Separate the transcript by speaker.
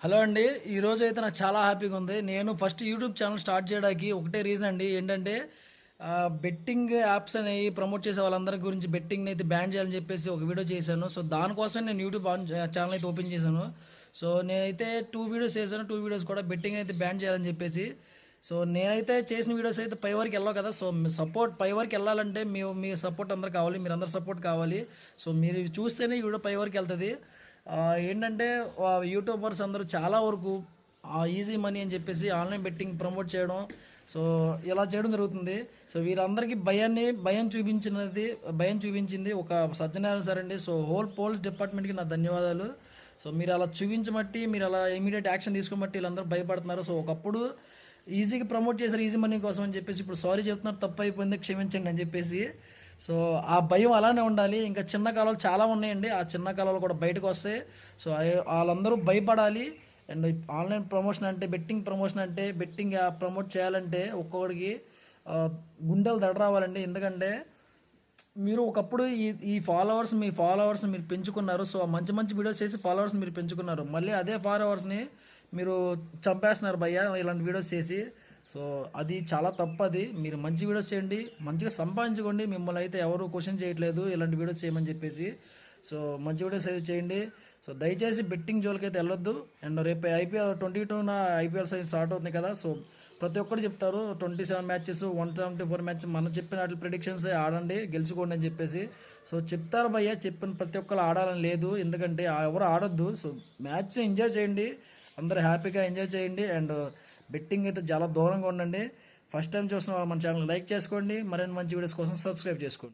Speaker 1: Hello అండి. ఈరోజు అయితే నాకు చాలా హ్యాపీగా ఉంది. నేను ఫస్ట్ యూట్యూబ్ ఛానల్ స్టార్ట్ చేయడానికి ఒకటే రీజన్ అండి. ఏంటంటే బెట్టింగ్ యాప్స్ అనేవి ప్రమోట్ చేసే వాళ్ళందరి గురించి బెట్టింగ్ని అయితే బ్యాన్ చేయాలని చెప్పేసి ఒక వీడియో చేశాను. సో దానికోసం నేను యూట్యూబ్ ఛానల్ అయితే ఓపెన్ చేశాను. సో నేనైతే 2 వీడియోస్ చేశాను. 2 వీడియోస్ కూడా బెట్టింగ్ అయితే బ్యాన్ చేయాలని చెప్పేసి. సో నేనైతే చేసిన వీడియోస్ అయితే పై వరకు వెళ్ళావు కదా. సో సపోర్ట్ పై వరకు వెళ్ళాలంటే మీ సపోర్ట్ అందరు కావాలి, మీరు అందరు సపోర్ట్ కావాలి. సో మీరు చూస్తేనే ఈ వీడియో పై వరకు వెళ్తుంది. ఏంటంటే యూట్యూబర్స్ అందరూ చాలా వరకు ఈజీ మనీ అని చెప్పేసి ఆన్లైన్ బెట్టింగ్ ప్రమోట్ చేయడం, సో ఇలా చేయడం జరుగుతుంది. సో వీరందరికీ భయం చూపించింది ఒక సత్యనారాయణ సార్ అండి. సో హోల్ పోలీస్ డిపార్ట్మెంట్కి నా ధన్యవాదాలు. సో మీరు అలా చూపించబట్టి, మీరు అలా ఇమీడియట్ యాక్షన్ తీసుకోబట్టి వీళ్ళందరూ భయపడుతున్నారు. సో ఒకప్పుడు ఈజీగా ప్రమోట్ చేశారు ఈజీ మనీ కోసం అని చెప్పేసి, ఇప్పుడు సారీ చెప్తున్నారు, తప్పు అయిపోయింది, క్షమించండి అని చెప్పేసి. సో ఆ భయం అలానే ఉండాలి. ఇంకా చిన్న కాలాలు చాలా ఉన్నాయండి, ఆ చిన్న కాలాలు కూడా బయటకు వస్తాయి. సో వాళ్ళందరూ భయపడాలి. అండ్ ఆన్లైన్ ప్రమోషన్ అంటే, బెట్టింగ్ ప్రమోషన్ అంటే, బెట్టింగ్ ప్రమోట్ చేయాలంటే ఒక్కొక్కడికి గుండెలు దడ రావాలండి. ఎందుకంటే మీరు ఒకప్పుడు ఈ మీ ఫాలోవర్స్ మీరు పెంచుకున్నారు. సో మంచి మంచి వీడియోస్ చేసి ఫాలోవర్స్ మీరు పెంచుకున్నారు. మళ్ళీ అదే ఫాలోవర్స్ని మీరు చంపేస్తున్నారు భయ్య ఇలాంటి వీడియోస్ చేసి. సో అది చాలా తప్పది. మీరు మంచి వీడియోస్ చేయండి, మంచిగా సంపాదించుకోండి. మిమ్మల్ని అయితే ఎవరు క్వశ్చన్ చేయట్లేదు ఇలాంటి వీడియోస్ చేయమని చెప్పేసి. సో మంచి వీడియోస్ అయితే చేయండి. సో దయచేసి బెట్టింగ్ జోలికి అయితే వెళ్ళొద్దు. అండ్ రేపు ఐపీఎల్ 22న ఐపీఎల్ సైజ్ స్టార్ట్ అవుతుంది కదా. సో ప్రతి ఒక్కరు చెప్తారు 27 మ్యాచెస్, 174 మ్యాచ్, మనం చెప్పిన వాటి ప్రిడిక్షన్స్ ఆడండి, గెలుచుకోండి అని చెప్పేసి. సో చెప్తారు భయ్య, చెప్పిన ప్రతి ఒక్కరు ఆడాలని లేదు. ఎందుకంటే ఎవరు ఆడొద్దు. సో మ్యాచ్ని ఎంజాయ్ చేయండి, అందరూ హ్యాపీగా ఎంజాయ్ చేయండి. అండ్ బెట్టింగ్ అయితే చాలా దూరంగా ఉండండి. ఫస్ట్ టైం చూసిన వాళ్ళు మన ఛానల్ లైక్ చేసుకోండి, మరిన్ని మంచి వీడియోస్ కోసం సబ్స్క్రైబ్ చేసుకోండి.